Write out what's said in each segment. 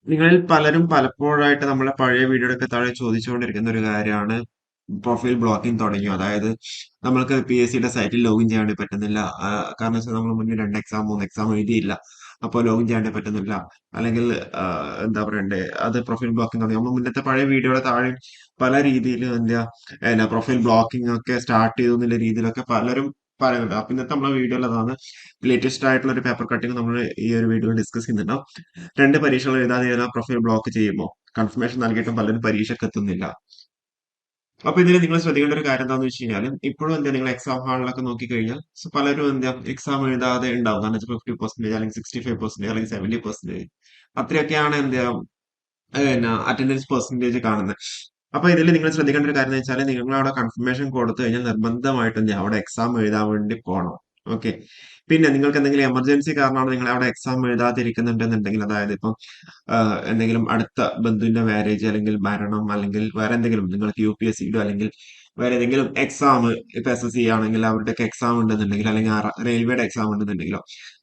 നിങ്ങളിൽ പലരും പലപ്പോഴായിട്ട് നമ്മളെ പഴയ വീഡിയോയുടെ താഴെ ചോദിച്ചുകൊണ്ടിരിക്കുന്ന ഒരു കാര്യമാണ് പ്രൊഫൈൽ ബ്ലോക്കിംഗ് തുടങ്ങിയോ? അതായത് നമ്മൾക്ക് PSCയുടെ സൈറ്റിൽ ലോഗിൻ ചെയ്യാൻ വേണ്ടി പറ്റുന്നില്ല. കാരണം വെച്ചാൽ നമ്മൾ മുന്നേ 2 എക്സാം 3 എക്സാം എഴുതിയില്ല. അപ്പോൾ ലോഗിൻ ചെയ്യാൻ വേണ്ടി പറ്റുന്നില്ല. അല്ലെങ്കിൽ എന്താ പറയണ്ടേ, അത് പ്രൊഫൈൽ ബ്ലോക്കിംഗ് തുടങ്ങി. നമ്മൾ മുന്നത്തെ പഴയ വീഡിയോയുടെ താഴെ പല രീതിയിൽ എന്നാ പ്രൊഫൈൽ ബ്ലോക്കിംഗ് ഒക്കെ സ്റ്റാർട്ട് ചെയ്തു എന്നുള്ള രീതിയിലൊക്കെ പലരും പറയുന്നുണ്ട്. അപ്പൊ ഇന്നത്തെ നമ്മളെ വീഡിയോയിൽ അതാണ് ലേറ്റസ്റ്റ് ആയിട്ടുള്ള ഒരു പേപ്പർ കട്ടിങ് നമ്മൾ ഈ ഒരു വീഡിയോയിൽ ഡിസ്കസ് ചെയ്യുന്നുണ്ട്. 2 പരീക്ഷകൾ എഴുതാതെ ഏതാ പ്രൊഫൈൽ ബ്ലോക്ക് ചെയ്യുമോ? കൺഫർമേഷൻ നൽകിയിട്ടും പലരും പരീക്ഷയ്ക്ക് എത്തുന്നില്ല. അപ്പൊ ഇതിൽ നിങ്ങൾ ശ്രദ്ധിക്കേണ്ട ഒരു കാര്യം എന്താണെന്ന് വെച്ച് കഴിഞ്ഞാൽ ഇപ്പോഴും നിങ്ങൾ എക്സാം ഹാളിലൊക്കെ നോക്കിക്കഴിഞ്ഞാൽ പലരും എക്സാം എഴുതാതെ ഉണ്ടാവും. കാരണം വെച്ചാൽ 50% അല്ലെങ്കിൽ 65% അല്ലെങ്കിൽ 70%. അത്രയൊക്കെയാണ് അറ്റൻഡൻസ് പെർസെന്റേജ് കാണുന്നത്. അപ്പൊ ഇതിൽ നിങ്ങൾ ശ്രദ്ധിക്കേണ്ട ഒരു കാര്യം എന്ന് വെച്ചാൽ നിങ്ങൾ അവിടെ കൺഫർമേഷൻ കൊടുത്തു കഴിഞ്ഞാൽ നിർബന്ധമായിട്ടും അവിടെ എക്സാം എഴുതാൻ വേണ്ടി പോകണം. ഓക്കെ. പിന്നെ നിങ്ങൾക്ക് എന്തെങ്കിലും എമർജൻസി കാരണമാണ് നിങ്ങൾ അവിടെ എക്സാം എഴുതാതിരിക്കുന്നുണ്ടെന്നുണ്ടെങ്കിൽ, അതായത് ഇപ്പം എന്തെങ്കിലും അടുത്ത ബന്ധുവിന്റെ മാരേജ് അല്ലെങ്കിൽ മരണം അല്ലെങ്കിൽ വേറെ എന്തെങ്കിലും നിങ്ങൾക്ക് UPSCയുടെ അല്ലെങ്കിൽ വേറെ ഏതെങ്കിലും എക്സാം, ഇപ്പൊ SSC ആണെങ്കിൽ അവരുടെയൊക്കെ എക്സാം ഉണ്ടെന്നുണ്ടെങ്കിൽ, അല്ലെങ്കിൽ റെയിൽവേയുടെ എക്സാം ഉണ്ടെന്നുണ്ടെങ്കിലോ,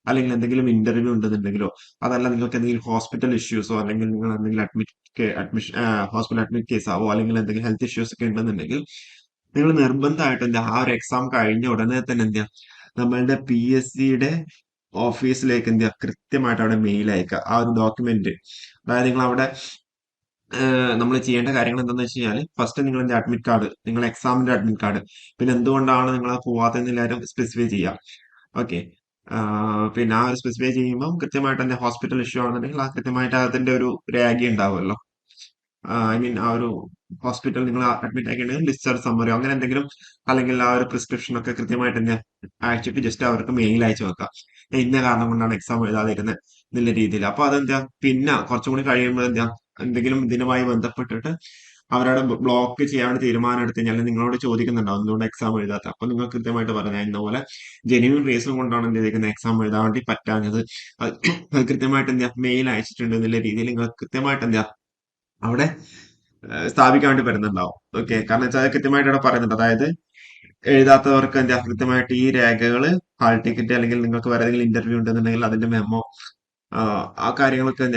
അല്ലെങ്കിൽ എന്തെങ്കിലും ഇന്റർവ്യൂ ഉണ്ടെന്നുണ്ടെങ്കിലോ, അതല്ല നിങ്ങൾക്ക് എന്തെങ്കിലും ഹോസ്പിറ്റൽ ഇഷ്യൂസോ അല്ലെങ്കിൽ നിങ്ങൾ എന്തെങ്കിലും അഡ്മിഷൻ ഹോസ്പിറ്റൽ അഡ്മിറ്റ് കേസാവോ അല്ലെങ്കിൽ എന്തെങ്കിലും ഹെൽത്ത് ഇഷ്യൂസ് ഒക്കെ ഉണ്ടെന്നുണ്ടെങ്കിൽ നിങ്ങൾ നിർബന്ധമായിട്ട് ആ ഒരു എക്സാം കഴിഞ്ഞ ഉടനെ തന്നെ നമ്മളുടെ PSCയുടെ ഓഫീസിലേക്ക് കൃത്യമായിട്ട് അവിടെ മെയിൽ അയക്കുക ആ ഒരു ഡോക്യുമെന്റ്. അതായത് നിങ്ങൾ അവിടെ നമ്മൾ ചെയ്യേണ്ട കാര്യങ്ങൾ എന്താണെന്ന് വെച്ച് കഴിഞ്ഞാൽ ഫസ്റ്റ് നിങ്ങളുടെ അഡ്മിറ്റ് കാർഡ്, നിങ്ങളുടെ എക്സാമിന്റെ അഡ്മിറ്റ് കാർഡ്, പിന്നെ എന്തുകൊണ്ടാണ് നിങ്ങൾ പോവാത്തതെന്ന് എല്ലാവരും സ്പെസിഫൈ ചെയ്യാം. ഓക്കെ. പിന്നെ ആ ഒരു സ്പെസിഫൈ ചെയ്യുമ്പോൾ കൃത്യമായിട്ട് ഹോസ്പിറ്റൽ ഇഷ്യൂ ആണെന്നുണ്ടെങ്കിൽ ആ കൃത്യമായിട്ട് അതിന്റെ ഒരു രേഖ ഉണ്ടാവുമല്ലോ. ഐ മീൻ ആ ഒരു ഹോസ്പിറ്റൽ നിങ്ങൾ അഡ്മിറ്റ് ആക്കിയിട്ടുണ്ടെങ്കിൽ ഡിസ്ചാർജ് സമ്മറിയോ അങ്ങനെ എന്തെങ്കിലും, അല്ലെങ്കിൽ ആ ഒരു പ്രിസ്ക്രിപ്ഷൻ ഒക്കെ കൃത്യമായിട്ട് അയച്ചിട്ട് ജസ്റ്റ് അവർക്ക് മെയിൽ അയച്ചു വെക്കാം. ഇന്ന കാരണം കൊണ്ടാണ് എക്സാം എഴുതാതിരുന്നത് എന്നുള്ള രീതിയിൽ. അപ്പൊ പിന്നെ കുറച്ചും കൂടി കഴിയുമ്പോൾ എന്തെങ്കിലും ഇതിനുമായി ബന്ധപ്പെട്ടിട്ട് അവരവിടെ ബ്ലോക്ക് ചെയ്യാൻ തീരുമാനം എടുത്തു കഴിഞ്ഞാൽ നിങ്ങളോട് ചോദിക്കുന്നുണ്ടാവും എന്തുകൊണ്ട് എക്സാം എഴുതാത്ത. അപ്പൊ നിങ്ങൾ കൃത്യമായിട്ട് പറഞ്ഞാൽ ഇന്ന പോലെ ജെന്യൂൻ റീസൺ കൊണ്ടാണ് എക്സാം എഴുതാൻ വേണ്ടി പറ്റാഞ്ഞത്. അത് കൃത്യമായിട്ട് മെയിൽ അയച്ചിട്ടുണ്ട് എന്നുള്ള രീതിയിൽ നിങ്ങൾ കൃത്യമായിട്ട് അവിടെ സ്ഥാപിക്കാൻ വേണ്ടി വരുന്നുണ്ടാവും. ഓക്കെ. കാരണം വെച്ചാൽ അത് കൃത്യമായിട്ട് അവിടെ പറയുന്നുണ്ട്. അതായത് എഴുതാത്തവർക്ക് കൃത്യമായിട്ട് ഈ രേഖകള്, ഹാൾ ടിക്കറ്റ്, അല്ലെങ്കിൽ നിങ്ങൾക്ക് വേറെ ഏതെങ്കിലും ഇന്റർവ്യൂ ഉണ്ടെന്നുണ്ടെങ്കിൽ അതിന്റെ മെമ്മോ, ആ കാര്യങ്ങളൊക്കെ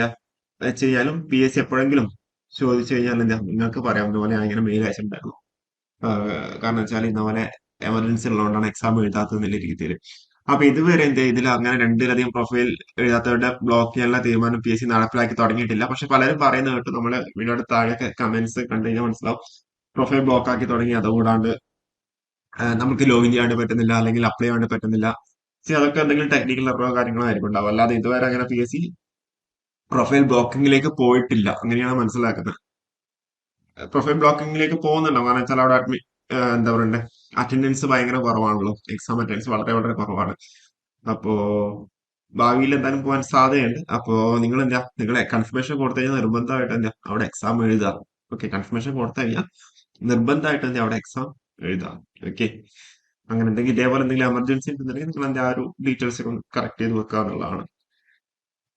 വെച്ച് കഴിഞ്ഞാലും PSC എപ്പോഴെങ്കിലും ചോദിച്ചു കഴിഞ്ഞാൽ നിങ്ങൾക്ക് പറയാവുന്ന പോലെ ഞാൻ ഇങ്ങനെ മെയിൽ അയച്ചിട്ടുണ്ടായിരുന്നു. കാരണം വെച്ചാൽ ഇന്നപോലെ എമർജൻസി ഉള്ളതുകൊണ്ടാണ് എക്സാം എഴുതാത്തത് എന്നുള്ള രീതിയിൽ. അപ്പൊ ഇതുവരെ ഇതിൽ അങ്ങനെ രണ്ടിലധികം പ്രൊഫൈൽ എഴുതാത്തവരുടെ ബ്ലോക്ക് ചെയ്യാനുള്ള തീരുമാനം PSC നടപ്പിലാക്കി തുടങ്ങിയിട്ടില്ല. പക്ഷെ പലരും പറയുന്നത് കേട്ടു. നമ്മള് വീഡിയോയുടെ താഴെ കമന്റ്സ് കണ്ടു കഴിഞ്ഞാൽ മനസ്സിലാവും പ്രൊഫൈൽ ബ്ലോക്ക് ആക്കി തുടങ്ങി. അതുകൂടാണ്ട് നമുക്ക് ലോഗിൻ ചെയ്യാണ്ട് പറ്റുന്നില്ല അല്ലെങ്കിൽ അപ്ലൈ ചെയ്യാണ്ട് പറ്റുന്നില്ല. അതൊക്കെ എന്തെങ്കിലും ടെക്നിക്കൽ എററോ കാര്യങ്ങളോ ആയിരിക്കും ഉണ്ടാവും. അല്ലാതെ ഇതുവരെ അങ്ങനെ PSC പ്രൊഫൈൽ ബ്ലോക്കിങ്ങിലേക്ക് പോയിട്ടില്ല. അങ്ങനെയാണ് മനസ്സിലാക്കുന്നത്. പ്രൊഫൈൽ ബ്ലോക്കിങ്ങിലേക്ക് പോകുന്നുണ്ടാവും. കാരണം വെച്ചാൽ അവിടെ എന്താ പറയണ്ടേ, അറ്റൻഡൻസ് ഭയങ്കര കുറവാണല്ലോ. എക്സാം അറ്റൻഡൻസ് വളരെ വളരെ കുറവാണ്. അപ്പോ ഭാവിയിൽ എന്തായാലും പോകാൻ സാധ്യതയുണ്ട്. അപ്പോ നിങ്ങൾ നിങ്ങളെ കൺഫർമേഷൻ കൊടുത്തു കഴിഞ്ഞാൽ നിർബന്ധമായിട്ട് അവിടെ എക്സാം എഴുതുക. ഓക്കെ. കൺഫർമേഷൻ കൊടുത്തു കഴിഞ്ഞാൽ നിർബന്ധമായിട്ട് അവിടെ എക്സാം എഴുതുക. ഓക്കെ. അങ്ങനെ എന്തെങ്കിലും ഇതേപോലെ എന്തെങ്കിലും എമർജൻസി ഉണ്ടെന്നുണ്ടെങ്കിൽ നിങ്ങൾ ആ ഒരു ഡീറ്റെയിൽസ് ഒക്കെ കറക്റ്റ് ചെയ്ത് വെക്കുക എന്നുള്ളതാണ്.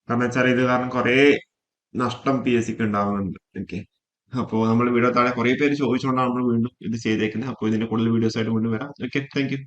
കാരണം വെച്ചാൽ ഇത് കാരണം കുറെ നഷ്ടം PSCക്ക് ഉണ്ടാവുന്നുണ്ട്. ഓക്കെ. അപ്പോൾ നമ്മൾ വീഡിയോ താഴെ കുറെ പേര് ചോദിച്ചുകൊണ്ടാണ് നമ്മൾ വീണ്ടും ഇത് ചെയ്തേക്കുന്നത്. അപ്പോൾ ഇതിന്റെ കൂടുതൽ വീഡിയോസ് ആയിട്ട് വീണ്ടും വരാം. ഓക്കെ. Thank you.